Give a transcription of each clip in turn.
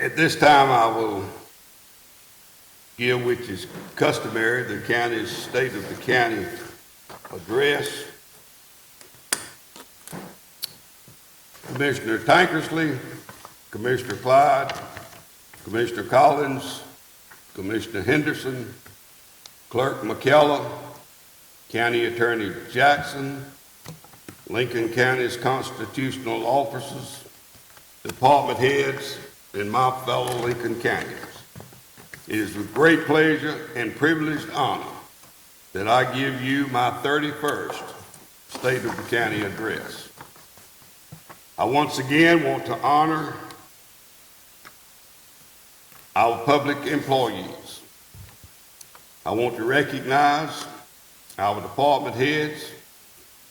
At this time, I will give, which is customary, the county's state of the county address. Commissioner Tankersley, Commissioner Clyde, Commissioner Collins, Commissioner Henderson, Clerk McKellar, County Attorney Jackson, Lincoln County's constitutional officers, department heads, and my fellow Lincoln Countyans. It is with great pleasure and privileged honor that I give you my 31st State of the County address. I once again want to honor our public employees. I want to recognize our department heads,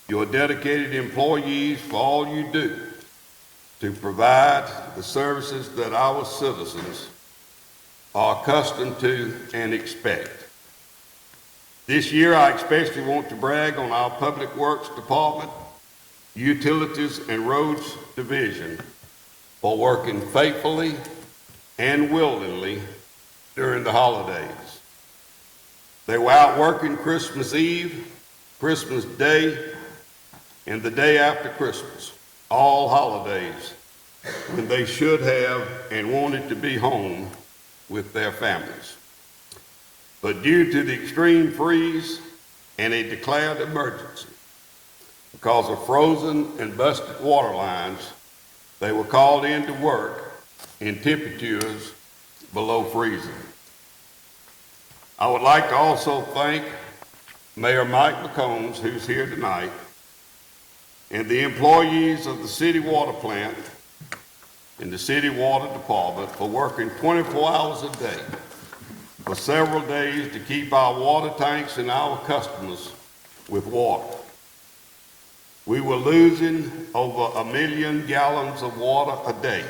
your dedicated employees, for all you do to provide the services that our citizens are accustomed to and expect. This year, I especially want to brag on our Public Works Department, Utilities and Roads Division for working faithfully and willingly during the holidays. They were out working Christmas Eve, Christmas Day, and the day after Christmas, all holidays, when they should have and wanted to be home with their families. But due to the extreme freeze and a declared emergency, because of frozen and busted water lines, they were called in to work in temperatures below freezing. I would like to also thank Mayor Mike McCombs, who's here tonight, and the employees of the city water plant and the city water department for working 24 hours a day for several days to keep our water tanks and our customers with water. We were losing over 1 million gallons of water a day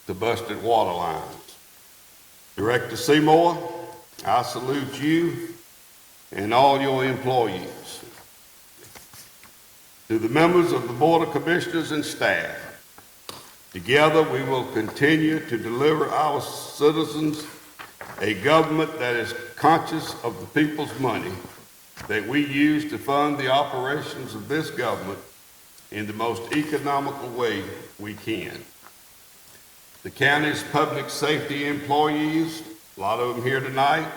to busted water lines. Director Seymour, I salute you and all your employees. To the members of the Board of Commissioners and staff, together we will continue to deliver our citizens a government that is conscious of the people's money that we use to fund the operations of this government in the most economical way we can. The county's public safety employees, a lot of them here tonight,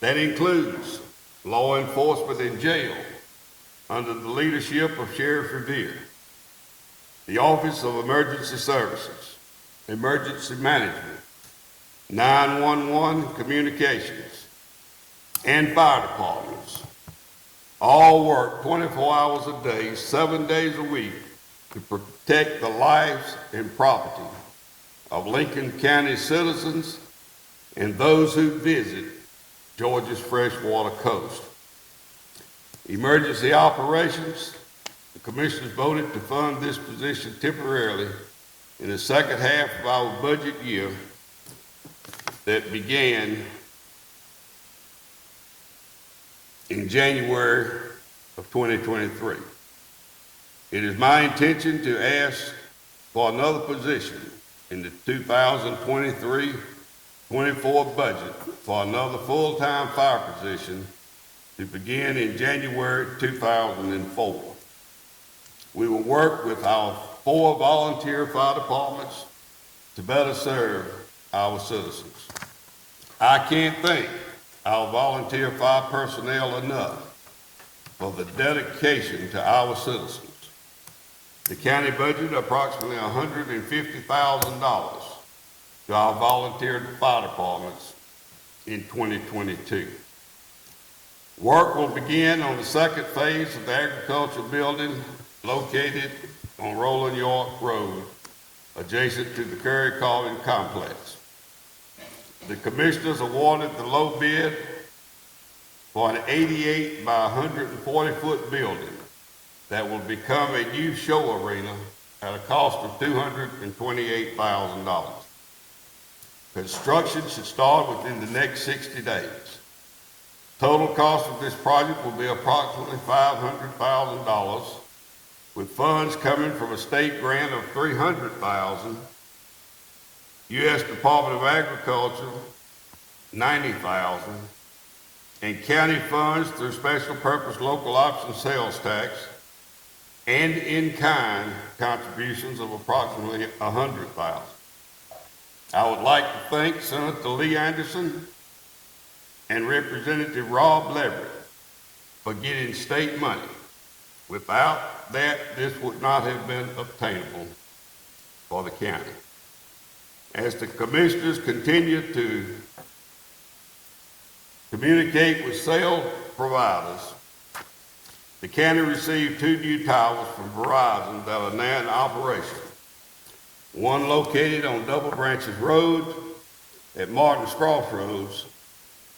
that includes law enforcement in jail under the leadership of Sheriff Revere, the Office of Emergency Services, Emergency Management, 911 Communications, and fire departments, all work 24 hours a day, 7 days a week to protect the lives and property of Lincoln County citizens and those who visit Georgia's freshwater coast. Emergency operations, the commissioners voted to fund this position temporarily in the second half of our budget year that began in January of 2023. It is my intention to ask for another position in the 2023-24 budget for another full-time fire position to begin in January 2004. We will work with our 4 volunteer fire departments to better serve our citizens. I can't thank our volunteer fire personnel enough for the dedication to our citizens. The county budgeted approximately $150,000 to our volunteer fire departments in 2022. Work will begin on the second phase of the agricultural building located on Roland York Road, adjacent to the Curry Calling Complex. The commissioners awarded the low bid for an 88 by 140 foot building that will become a new show arena at a cost of $228,000. Construction should start within the next 60 days. Total cost of this project will be approximately $500,000, with funds coming from a state grant of $300,000 U.S. Department of Agriculture, $90,000, and county funds through special purpose local option sales tax and in-kind contributions of approximately $100,000. I would like to thank Senator Lee Anderson and Representative Rob Leverett for getting state money. Without that, this would not have been obtainable for the county. As the commissioners continue to communicate with sales providers, the county received 2 new towers from Verizon that are now in operation. One located on Double Branches Road at Martin's Crossroads,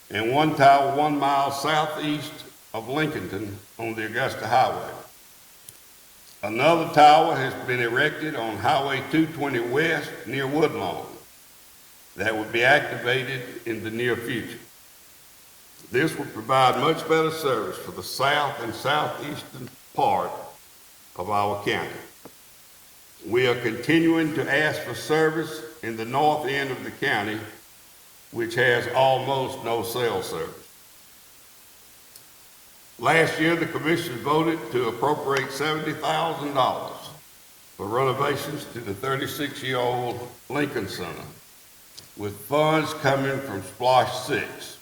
and one tower 1 mile southeast of Lincolnton on the Augusta Highway. Another tower has been erected on Highway 220 West near Woodlawn that will be activated in the near future. This will provide much better service for the south and southeastern part of our county. We are continuing to ask for service in the north end of the county, which has almost no cell service. Last year, the commission voted to appropriate $70,000 for renovations to the 36-year-old Lincoln Center, with funds coming from Splosh 6.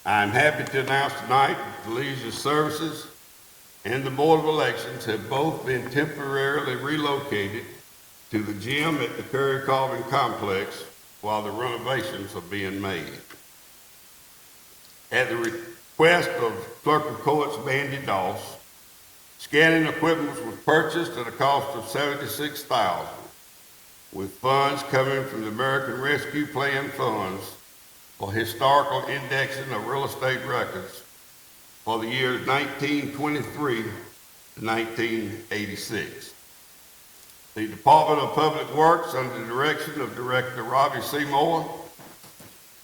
I'm happy to announce tonight that the Leisure Services and the Board of Elections have both been temporarily relocated to the gym at the Curry Carving Complex while the renovations are being made. At the request of Clerk of Courts Bandy Doss, scanning equipment was purchased at a cost of $76,000, with funds coming from the American Rescue Plan funds for historical indexing of real estate records for the years 1923 to 1986. The Department of Public Works, under the direction of Director Robbie Seymour,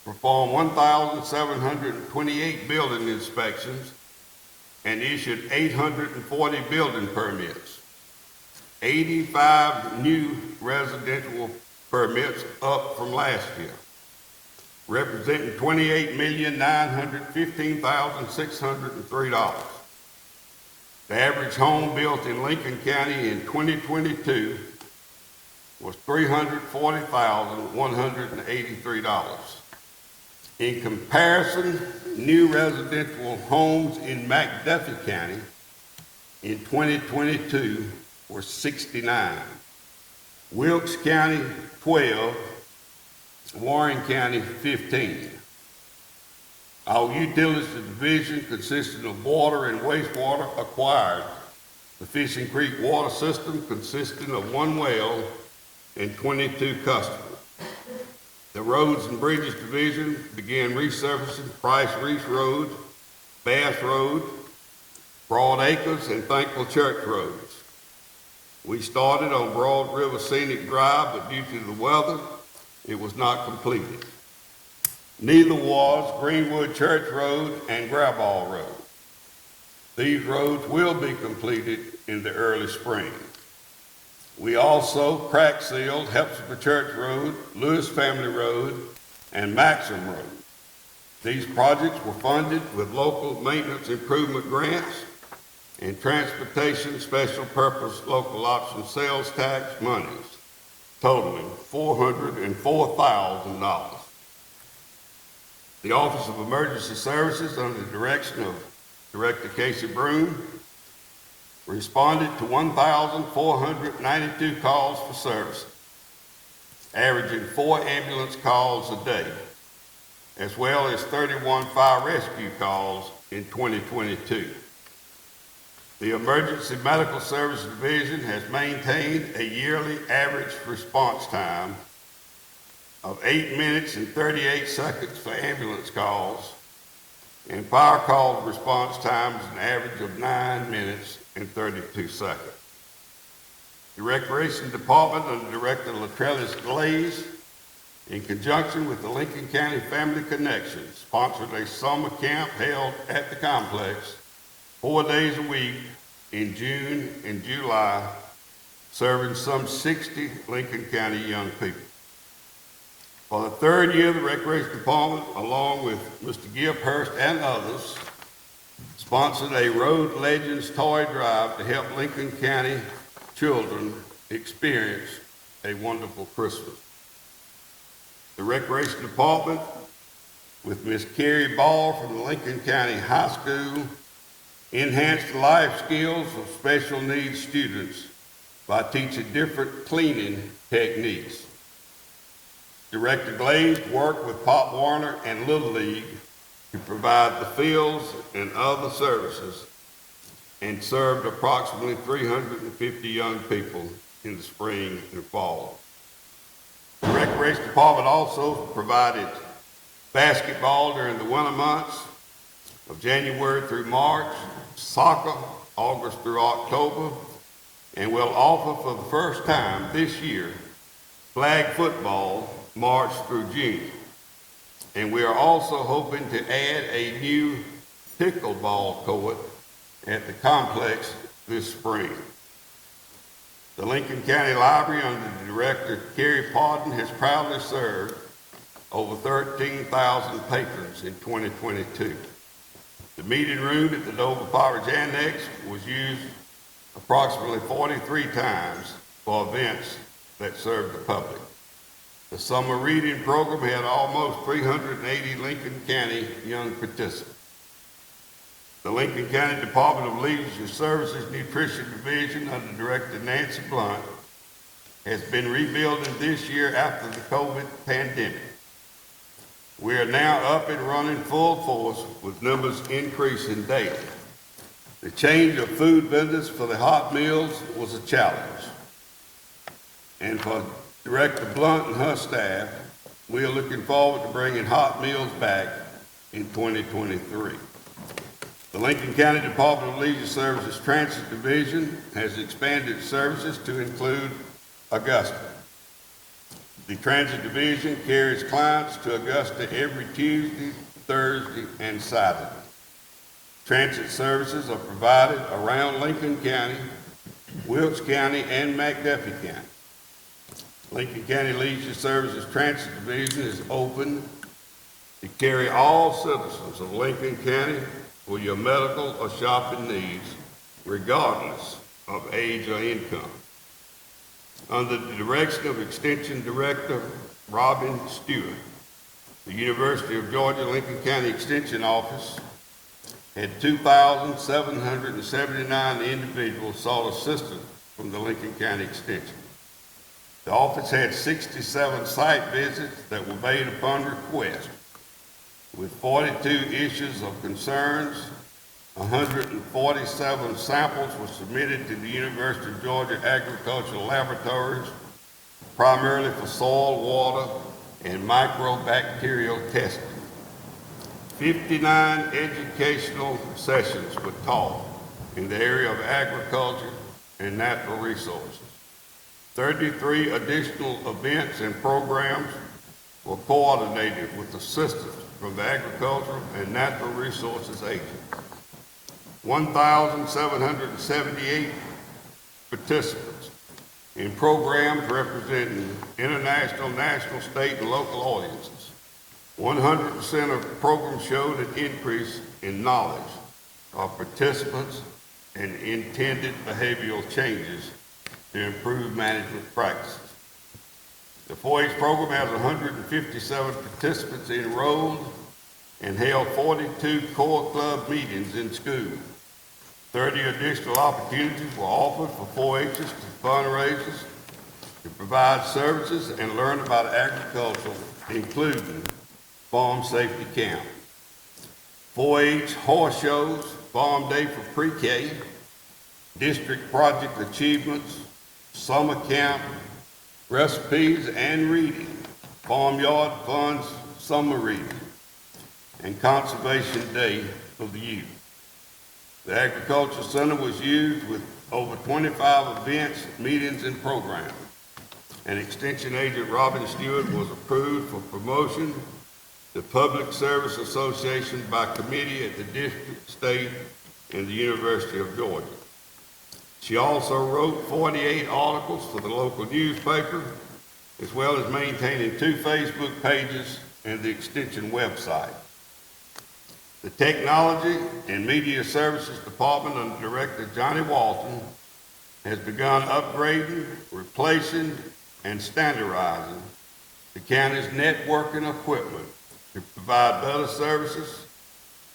performed 1,728 building inspections and issued 840 building permits. 85 new residential permits, up from last year, representing $28,915,603. The average home built in Lincoln County in 2022 was $340,183. In comparison, new residential homes in McDuffie County in 2022 were 69. Wilkes County, 12. Warren County, 15. Our utilities division, consisting of water and wastewater, acquired the Fishing Creek water system, consisting of 1 well and 22 customers. The Roads and Bridges Division began resurfacing Price Reese Road, Bass Road, Broad Acres, and Thankful Church Roads. We started on Broad River Scenic Drive, but due to the weather, it was not completed. Neither was Greenwood Church Road and Graball Road. These roads will be completed in the early spring. We also crack sealed Hepzibah Church Road, Lewis Family Road, and Maxim Road. These projects were funded with local maintenance improvement grants and transportation special purpose local option sales tax monies, totaling $404,000. The Office of Emergency Services, under the direction of Director Casey Broom, responded to 1,492 calls for service, averaging 4 ambulance calls a day, as well as 31 fire rescue calls in 2022. The Emergency Medical Services Division has maintained a yearly average response time of 8 minutes and 38 seconds for ambulance calls, and fire call response times an average of 9 minutes and 32 seconds. The Recreation Department, under Director Latrellis Glaze, in conjunction with the Lincoln County Family Connection, sponsored a summer camp held at the complex 4 days a week in June and July, serving some 60 Lincoln County young people. For the third year, the Recreation Department, along with Mr. Gibb Hurst and others, sponsored a Road Legends toy drive to help Lincoln County children experience a wonderful Christmas. The Recreation Department, with Ms. Carrie Ball from the Lincoln County High School, enhanced the life skills of special needs students by teaching different cleaning techniques. Director Glaze worked with Pop Warner and Little League to provide the fields and other services and served approximately 350 young people in the spring and fall. The Recreation Department also provided basketball during the winter months of January through March, soccer August through October, and will offer for the first time this year flag football March through June. And we are also hoping to add a new pickleball court at the complex this spring. The Lincoln County Library, under the Director Kerry Podden, has proudly served over 13,000 patrons in 2022. The meeting room at the Dover Poverty Annex was used approximately 43 times for events that served the public. The summer reading program had almost 380 Lincoln County young participants. The Lincoln County Department of Leadership Services Nutrition Division, under Director Nancy Blunt, has been rebuilding this year after the COVID pandemic. We are now up and running full force with numbers increasing daily. The change of food vendors for the hot meals was a challenge. And for Director Blunt and her staff, we are looking forward to bringing hot meals back in 2023. The Lincoln County Department of Leisure Services Transit Division has expanded services to include Augusta. The Transit Division carries clients to Augusta every Tuesday, Thursday, and Saturday. Transit services are provided around Lincoln County, Wilkes County, and McDuffie County. Lincoln County Leisure Services Transit Division is open to carry all citizens of Lincoln County for your medical or shopping needs, regardless of age or income. Under the direction of Extension Director Robin Stewart, the University of Georgia Lincoln County Extension Office had 2,779 individuals sought assistance from the Lincoln County Extension. The office had 67 site visits that were made upon request, with 42 issues of concerns. 147 samples were submitted to the University of Georgia Agricultural Laboratories, primarily for soil, water, and microbacterial testing. 59 educational sessions were taught in the area of agriculture and natural resources. 33 additional events and programs were coordinated with assistance from the Agricultural and Natural Resources Agency. 1,778 participants in programs representing international, national, state, and local audiences. 100% of the programs showed an increase in knowledge of participants and intended behavioral changes to improve management practices. The 4-H program has 157 participants enrolled and held 42 core club meetings in school. 30 additional opportunities were offered for 4-Hers to fundraisers, to provide services and learn about agriculture, including farm safety camp. 4-H horse shows, farm day for pre-K, district project achievements, summer camp, recipes and reading, farmyard funds, summer reading, and conservation day for the youth. The Agriculture Center was used with over 25 events, meetings, and programs. And Extension Agent Robin Stewart was approved for promotion to Public Service Association by committee at the district, state, and the University of Georgia. She also wrote 48 articles for the local newspaper as well as maintaining 2 Facebook pages and the extension website. The Technology and Media Services Department under Director Johnny Walton has begun upgrading, replacing, and standardizing the county's networking equipment to provide better services,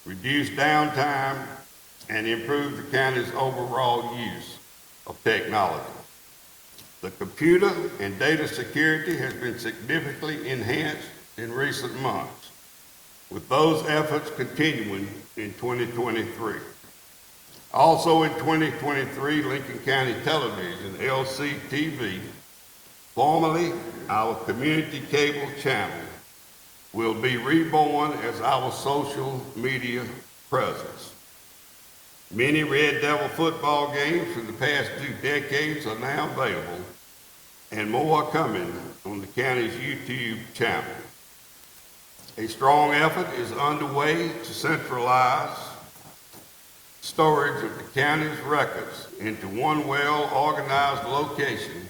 reduce downtime, and improve the county's overall use of technology. The computer and data security has been significantly enhanced in recent months, with those efforts continuing in 2023. Also in 2023, Lincoln County Television, LCTV, formerly our community cable channel, will be reborn as our social media presence. Many Red Devil football games from the past 2 decades are now available, and more are coming on the county's YouTube channel. A strong effort is underway to centralize storage of the county's records into one well-organized location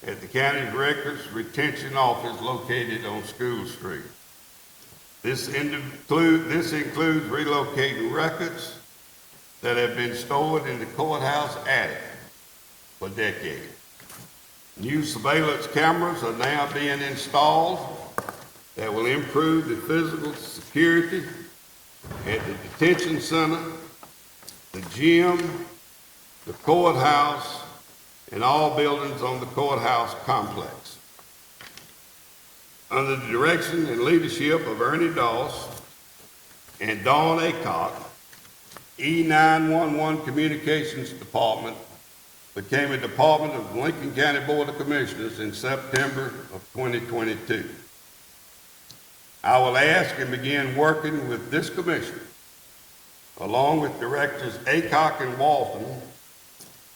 at the county's records retention office located on School Street. This includes relocating records that have been stored in the courthouse attic for decades. New surveillance cameras are now being installed that will improve the physical security at the detention center, the gym, the courthouse, and all buildings on the courthouse complex. Under the direction and leadership of Ernie Doss and Dawn Aycock, E911 Communications Department became a department of the Lincoln County Board of Commissioners in September of 2022. I will ask and begin working with this commission, along with Directors Aycock and Walton,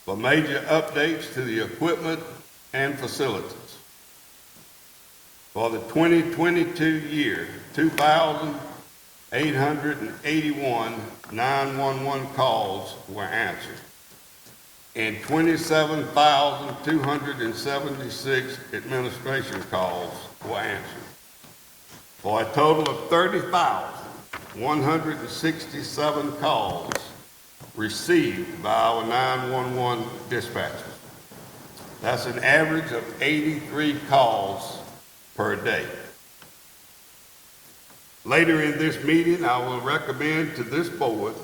for major updates to the equipment and facilities. For the 2022 year, 2,881 911 calls were answered, and 27,276 administration calls were answered, for a total of 30,167 calls received by our 911 dispatchers. That's an average of 83 calls per day. Later in this meeting, I will recommend to this board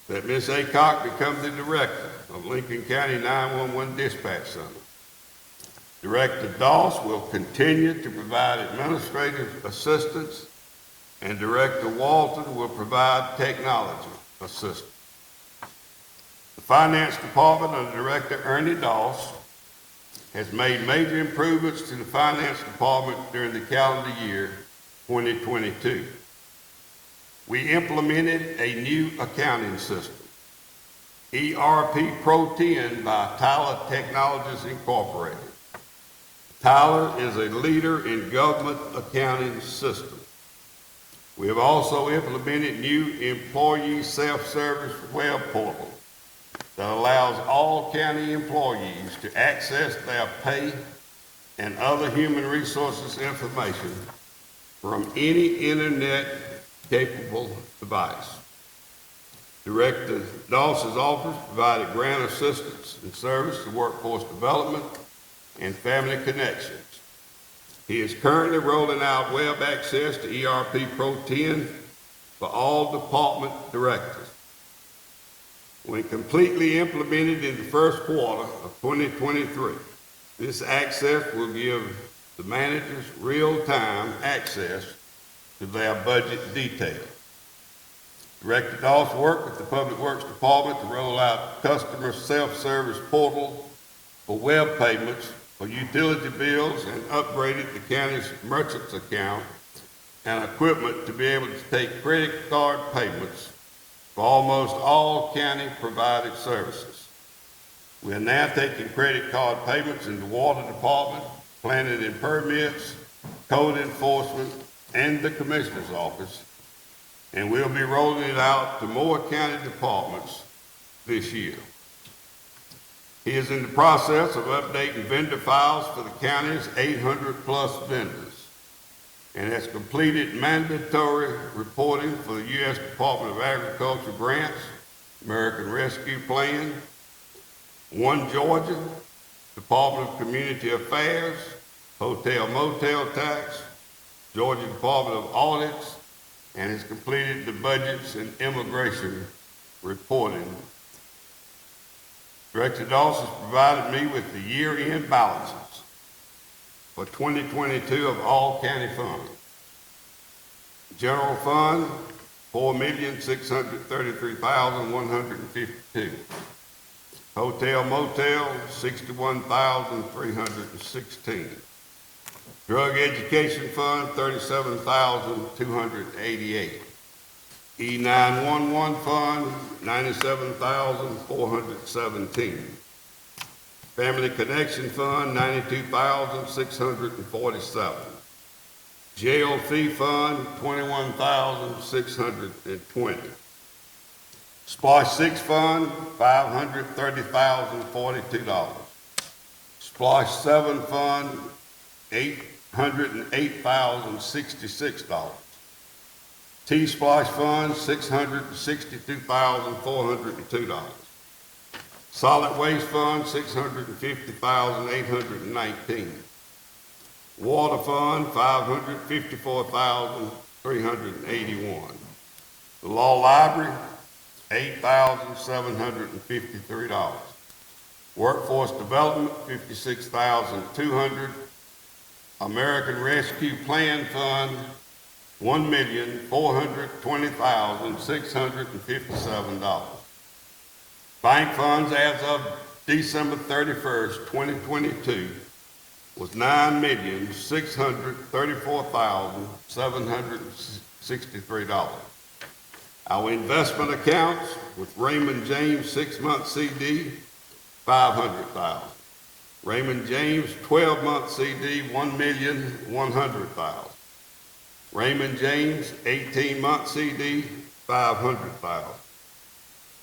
that Ms. Aycock become the director of Lincoln County 911 Dispatch Center. Director Doss will continue to provide administrative assistance, and Director Walton will provide technology assistance. The Finance Department under Director Ernie Doss has made major improvements to the Finance Department during the calendar year 2022. We implemented a new accounting system, ERP Pro 10 by Tyler Technologies Incorporated. Tyler is a leader in government accounting systems. We have also implemented new employee self-service web portal that allows all county employees to access their pay and other human resources information from any internet-capable device. Director Doss's office provided grant assistance and service to workforce development and family connections. He is currently rolling out web access to ERP Pro 10 for all department directors. When completely implemented in the first quarter of 2023, this access will give the managers real-time access to their budget details. Director Doss worked with the Public Works Department to roll out customer self-service portal for web payments for utility bills and upgraded the county's merchants account and equipment to be able to take credit card payments for almost all county provided services. We are now taking credit card payments in the water department, planning and permits, code enforcement, and the commissioner's office, and we'll be rolling it out to more county departments this year. He is in the process of updating vendor files for the county's 800-plus vendors and has completed mandatory reporting for the U.S. Department of Agriculture grants, American Rescue Plan, One Georgia, Department of Community Affairs, Hotel Motel Tax, Georgia Department of Audits, and has completed the budgets and immigration reporting. Director Dawes has provided me with the year-end balances for 2022 of all county funds. General Fund, $4,633,152. Hotel Motel, $61,316. Drug Education Fund, $37,288. E911 Fund, $97,417. Family Connection Fund, $92,647. Jail Fee Fund, $21,620. Splash 6 Fund, $530,042. Splash 7 Fund, $808,066. T-Splash Fund, $662,402. Solid Waste Fund, $650,819. Water Fund, $554,381. The Law Library, $8,753. Workforce Development, $56,200. American Rescue Plan Fund, $1,420,657. Bank funds as of December 31st, 2022 was $9,634,763. Our investment accounts with Raymond James 6-month CD, $500,000. Raymond James 12-month CD, $1,100,000. Raymond James 18-month CD, $500,000.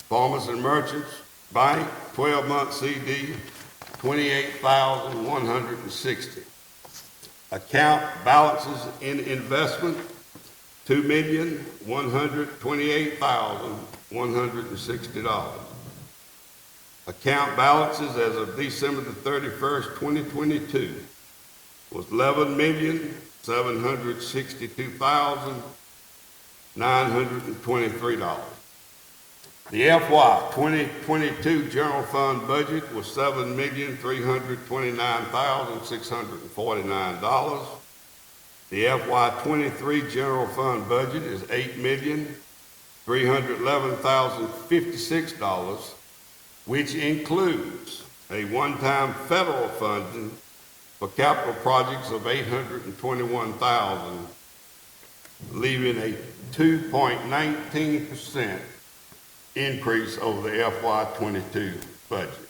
Farmers and Merchants Bank 12-month CD, $28,160. Account balances in investment, $2,128,160. Account balances as of December the 31st, 2022 was $11,762,923. The FY 2022 general fund budget was $7,329,649. The FY 23 general fund budget is $8,311,056, which includes a one-time federal funding for capital projects of $821,000, leaving a 2.19% increase over the FY 22 budget.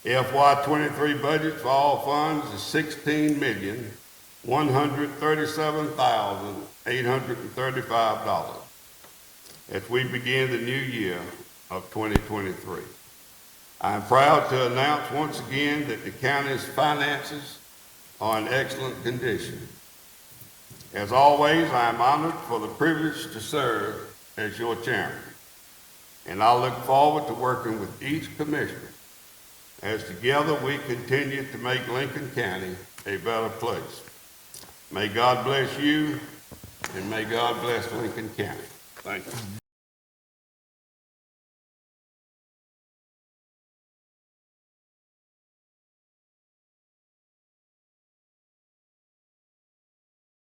FY 23 budget for all funds is $16,137,835 as we begin the new year of 2023. I am proud to announce once again that the county's finances are in excellent condition. As always, I am honored for the privilege to serve as your chairman, and I look forward to working with each commissioner as together we continue to make Lincoln County a better place. May God bless you, and may God bless Lincoln County. Thank you.